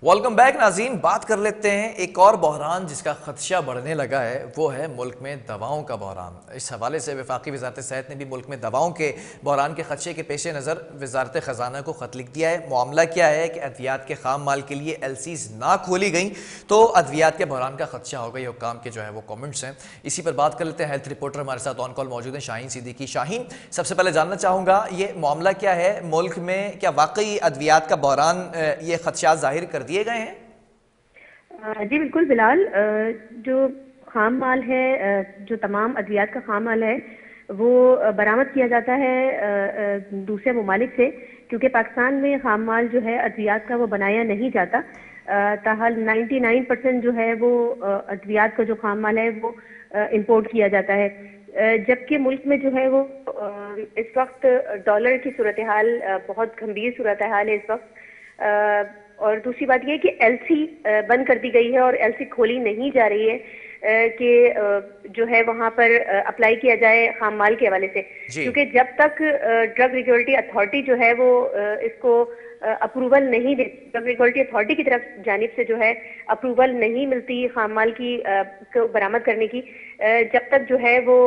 Welcome back नाज़रीन। बात कर लेते हैं एक और बहरान जिसका खदशा बढ़ने लगा है, वो है मुल्क में दवाओं का बहरान। इस हवाले से वफाकी वज़ारत सेहत ने भी मुल्क में दवाओं के बहरान के खदशे के पेश नज़र वज़ारत ख़जाना को ख़त लिख दिया है। मामला क्या है कि अद्वियात के खाम माल के लिए LCs ना खोली गई तो अद्वियात के बहरान का खदशा हो गई। हुक्काम के जो है वो कॉमेंट्स हैं, इसी पर बात कर लेते हैं। हेल्थ रिपोर्टर हमारे साथ ऑन कॉल मौजूद हैं, शाहीन सिद्दीकी। शाहीन, सबसे पहले जानना चाहूँगा ये मामला क्या है मुल्क में, क्या वाकई अद्वियात का बहरान ये खदशात जाहिर कर दिए गए हैं? जी बिल्कुल बिलाल, जो खाम माल है, जो तमाम अद्वियात का खाम माल है वो बरामद किया जाता है दूसरे ममालिक से, क्योंकि पाकिस्तान में खाम माल जो है अद्वियात का वो बनाया नहीं जाता। ताहल 99% जो है वो अद्वियात का जो खाम माल है वो इंपोर्ट किया जाता है। जबकि मुल्क में जो है वो इस वक्त डॉलर की सूरत हाल बहुत गंभीर सूरत हाल है इस वक्त। और दूसरी बात यह कि LC बंद कर दी गई है और LC खोली नहीं जा रही है कि जो है वहां पर अप्लाई किया जाए खाम माल के हवाले से, क्योंकि जब तक ड्रग रेगुलेटरी अथॉरिटी जो है वो इसको अप्रूवल नहीं देती, ड्रग रेगुलेटरी अथॉरिटी की तरफ जानिब से जो है अप्रूवल नहीं मिलती खाम माल की को बरामद करने की, जब तक जो है वो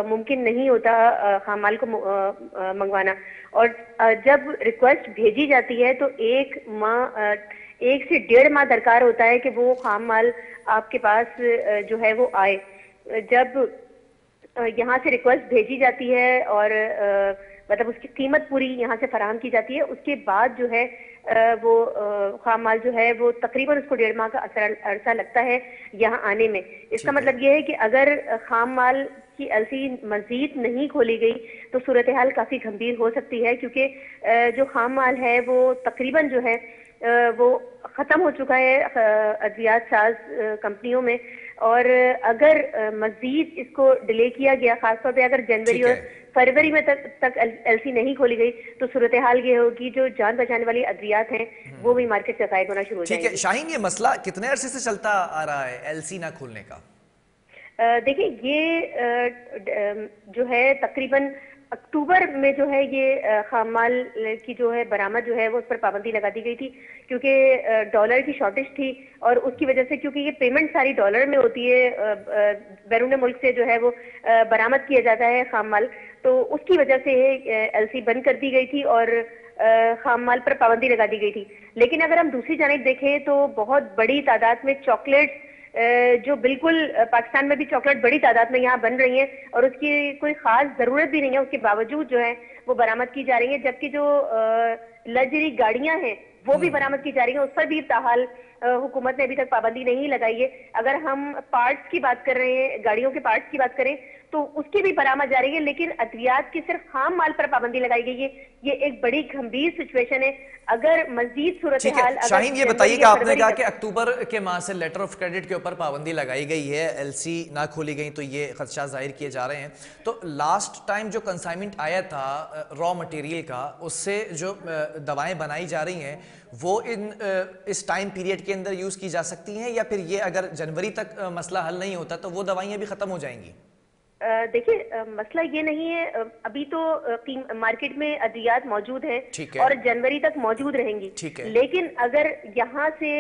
मुमकिन नहीं होता खाम माल को मंगवाना। और जब रिक्वेस्ट भेजी जाती है तो 1 से 1.5 माह दरकार होता है कि वो खाम माल आपके पास जो है वो आए। जब यहाँ से रिक्वेस्ट भेजी जाती है और मतलब उसकी कीमत पूरी यहाँ से फराहम की जाती है, उसके बाद जो है वो खाम माल जो है वो तकरीबन उसको 1.5 माह का अरसा लगता है यहाँ आने में। इसका मतलब ये है कि अगर खाम माल की LC मजीद नहीं खोली गई तो सूरत हाल काफ़ी गंभीर हो सकती है, क्योंकि जो खाम माल है वो तकरीबन जो है वो ख़त्म हो चुका है अद्वियात साज कंपनियों में। और अगर मजीद इसको डिले किया गया, खासतौर पे अगर जनवरी और फरवरी में तक LC नहीं खोली गई तो सूरत हाल ये होगी जो जान बचाने वाली अद्वियात हैं वो भी मार्केट से गायब होना शुरू हो जाएंगी। ठीक है शाहीन, ये मसला कितने अरसे से चलता आ रहा है LC ना खोलने का? देखिए ये जो है तकरीबन अक्टूबर में जो है ये खाम माल की जो है बरामद जो है वो उस पर पाबंदी लगा दी गई थी, क्योंकि डॉलर की शॉर्टेज थी और उसकी वजह से, क्योंकि ये पेमेंट सारी डॉलर में होती है, बैरून मुल्क से जो है वो बरामद किया जाता है खाम माल, तो उसकी वजह से LC बंद कर दी गई थी और खाम माल पर पाबंदी लगा दी गई थी। लेकिन अगर हम दूसरी जानिब देखें तो बहुत बड़ी तादाद में चॉकलेट जो बिल्कुल पाकिस्तान में भी चॉकलेट बड़ी तादाद में यहाँ बन रही है और उसकी कोई खास जरूरत भी नहीं है, उसके बावजूद जो है वो बरामद की जा रही है। जबकि जो लग्जरी गाड़ियां हैं वो भी बरामद की जा रही है, उस पर भी ताहाल हुकूमत ने अभी तक पाबंदी नहीं लगाई है। अगर हम पार्ट्स की बात कर रहे हैं, गाड़ियों के पार्ट्स की बात करें तो उसकी भी बरामद जा रही है, लेकिन अद्वियात की सिर्फ खाम माल पर पाबंदी लगाई गई है। ये एक बड़ी गंभीर सिचुएशन है। अगर मजीद सूरत हाल, शाहीन ये बताइए कि आपने कहा कि अक्टूबर के माह से लेटर ऑफ क्रेडिट के ऊपर पाबंदी लगाई गई है, LC ना खोली गई तो ये खदशा जाहिर किए जा रहे हैं, तो लास्ट टाइम जो कंसाइनमेंट आया था रॉ मटेरियल का, उससे जो दवाएं बनाई जा रही हैं वो इस टाइम पीरियड के अंदर यूज की जा सकती हैं, या फिर ये अगर जनवरी तक मसला हल नहीं होता तो वो दवाइयां भी खत्म हो जाएंगी? देखिए मसला ये नहीं है, अभी तो मार्केट में अद्वियात मौजूद है और जनवरी तक मौजूद रहेंगी। लेकिन अगर यहाँ से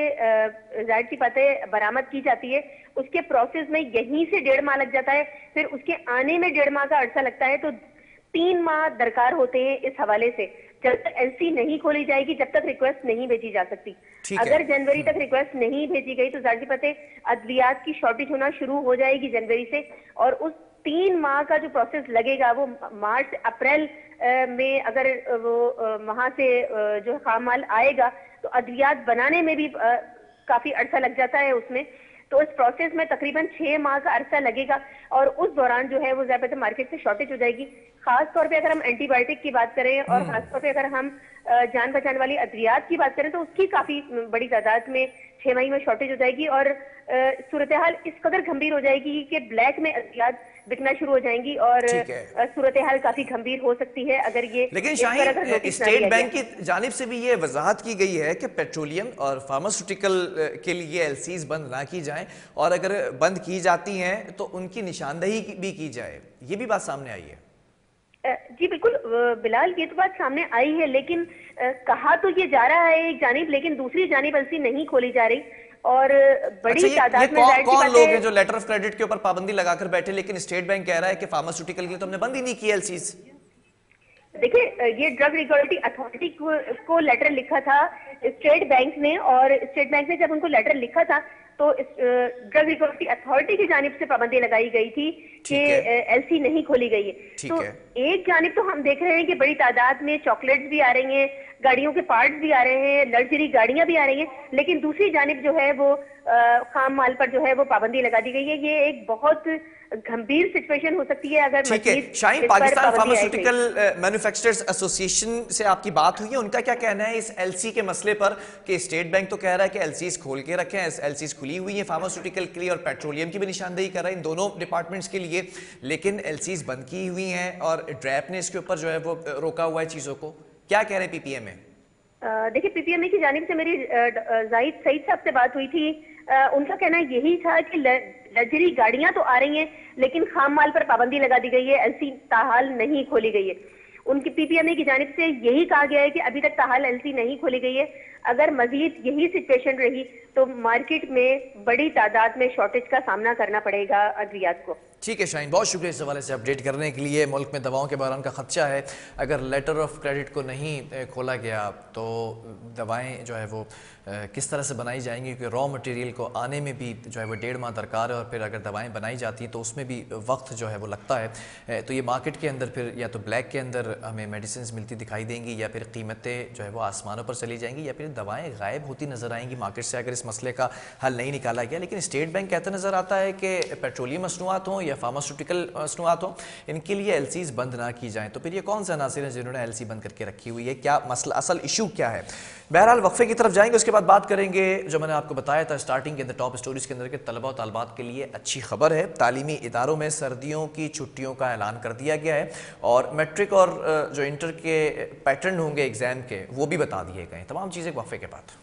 जाहिर सी बात है बरामद की जाती है, उसके प्रोसेस में यहीं से 1.5 माह लग जाता है, फिर उसके आने में 1.5 माह का अरसा लगता है, तो 3 माह दरकार होते हैं इस हवाले से। जब तक LC नहीं खोली जाएगी, जब तक रिक्वेस्ट नहीं भेजी जा सकती। अगर जनवरी तक रिक्वेस्ट नहीं भेजी गई तो जाहिर सी बात है अद्वियात की शॉर्टेज होना शुरू हो जाएगी जनवरी से, और उस 3 माह का जो प्रोसेस लगेगा वो मार्च अप्रैल में अगर वो वहां से जो खाम माल आएगा तो अद्वियात बनाने में भी काफी अरसा लग जाता है उसमें। तो इस प्रोसेस में तकरीबन 6 माह का अरसा लगेगा और उस दौरान जो है वो ज्यादातर मार्केट से शॉर्टेज हो जाएगी। खास तौर पे अगर हम एंटीबायोटिक की बात करें और खास तौर पे अगर हम जान बचाने वाली अद्वियात की बात करें तो उसकी काफी बड़ी तादाद में 6 मई में शॉर्टेज हो जाएगी और सूरत हाल इस कदर गंभीर हो जाएगी कि ब्लैक में अद्वियात बिकना शुरू हो जाएंगी और सूरत हाल काफी गंभीर हो सकती है अगर ये। लेकिन शाहीन, स्टेट बैंक की जानिब से भी ये वजाहत की गई है कि पेट्रोलियम और फार्मास्यूटिकल के लिए LCs बंद ना की जाएं, और अगर बंद की जाती हैं तो उनकी निशानदही भी की जाए, ये भी बात सामने आई है। जी बिल्कुल बिलाल, ये तो बात सामने आई है, लेकिन कहा तो ये जा रहा है एक जानिब, लेकिन दूसरी जानिब एलसी नहीं खोली जा रही और अच्छा, बड़ी ये तादाद में, जाहिर सी कौन बात लोग हैं है। जो लेटर ऑफ क्रेडिट के ऊपर पाबंदी लगाकर बैठे, लेकिन स्टेट बैंक कह रहा है कि फार्मास्यूटिकल के लिए तो हमने बंद ही नहीं की एलसीज। देखिए, ये ड्रग रिकवरी अथॉरिटी को लेटर लिखा था स्टेट बैंक ने, और स्टेट बैंक ने जब उनको लेटर लिखा था तो ड्रग रिकवरी अथॉरिटी की जानिब से पाबंदी लगाई गई थी कि ठीक है, एलसी नहीं खोली गई है। ठीक तो है। एक जानिब तो हम देख रहे हैं कि बड़ी तादाद में चॉकलेट्स भी आ रही हैं, गाड़ियों के पार्ट्स भी आ रहे हैं, लग्जरी गाड़ियां भी आ रही हैं, लेकिन दूसरी जानिब जो है वो खाम माल पर जो है वो पाबंदी लगा दी गई है। ये एक बहुत गंभीर सिचुएशन हो सकती है अगर ठीक है मजीद शाहीन, इस पर पाकिस्तान पाबंदी आई गई। फार्मास्यूटिकल मैन्युफैक्चरर्स एसोसिएशन से आपकी बात हुई है, उनका क्या कहना है इस एलसी के मसले पर कि स्टेट बैंक तो कह रहा है कि एलसीज खोल के रखें, एलसीज खुली हुई है फार्मास्यूटिकल के लिए और पेट्रोलियम की भी निशानदेही कर रहा है इन दोनों डिपार्टमेंट्स के लिए, लेकिन एलसीज बंद की हुई हैं और ड्रैप ने इसके ऊपर जो है वो रोका हुआ है चीजों को। क्या कह रहे हैं पीपीएम में? देखिए, पीपीएमए की जानिब से मेरी जाहिद सईद साहब से बात हुई थी। उनका कहना यही था कि लग्जरी गाड़ियां तो आ रही हैं, लेकिन खाम माल पर पाबंदी लगा दी गई है, एलसी ताहाल नहीं खोली गई है। उनकी पीपीएमए की जानिब से यही कहा गया है कि अभी तक ताहाल एलसी नहीं खोली गई है। अगर मजीद यही सिचुएशन रही तो मार्केट में बड़ी तादाद में शॉर्टेज का सामना करना पड़ेगा अद्वियात को। ठीक है शाहीन, बहुत शुक्रिया इस हवाले से अपडेट करने के लिए। मुल्क में दवाओं के बहरान का खदशा है, अगर लेटर ऑफ क्रेडिट को नहीं खोला गया तो दवाएं जो है वो किस तरह से बनाई जाएंगी, क्योंकि रॉ मटेरियल को आने में भी जो है वो 1.5 माह दरकार है और फिर अगर दवाएं बनाई जाती हैं तो उसमें भी वक्त जो है वो लगता है। तो ये मार्केट के अंदर फिर या तो ब्लैक के अंदर हमें मेडिसिन मिलती दिखाई देंगी या फिर कीमतें जो है वो आसमानों पर चली जाएंगी या फिर दवाएँ गायब होती नजर आएंगी मार्केट से अगर इस मसले का हल नहीं निकाला गया। लेकिन स्टेट बैंक कहता नजर आता है कि पेट्रोलियम मसनूआत हों या फार्मास्यूटिकल मसनूआत हों, इनके लिए एलसीज बंद ना की जाएं। तो फिर ये कौन सा अनासिर है जिन्होंने एलसी बंद करके रखी हुई है, क्या मसला, असल इशू क्या है? बहरहाल वक्फे की तरफ जाएंगे, उसके बाद बात करेंगे जो मैंने आपको बताया था स्टार्टिंग के अंदर टॉप स्टोरीज के अंदर के तलबा और तालबात के लिए अच्छी खबर है। तालीमी इदारों में सर्दियों की छुट्टियों का ऐलान कर दिया गया है और मैट्रिक और जो इंटर के पैटर्न होंगे एग्जाम के वो भी बता दिए गए। तमाम चीज़ें वक्फे के बाद।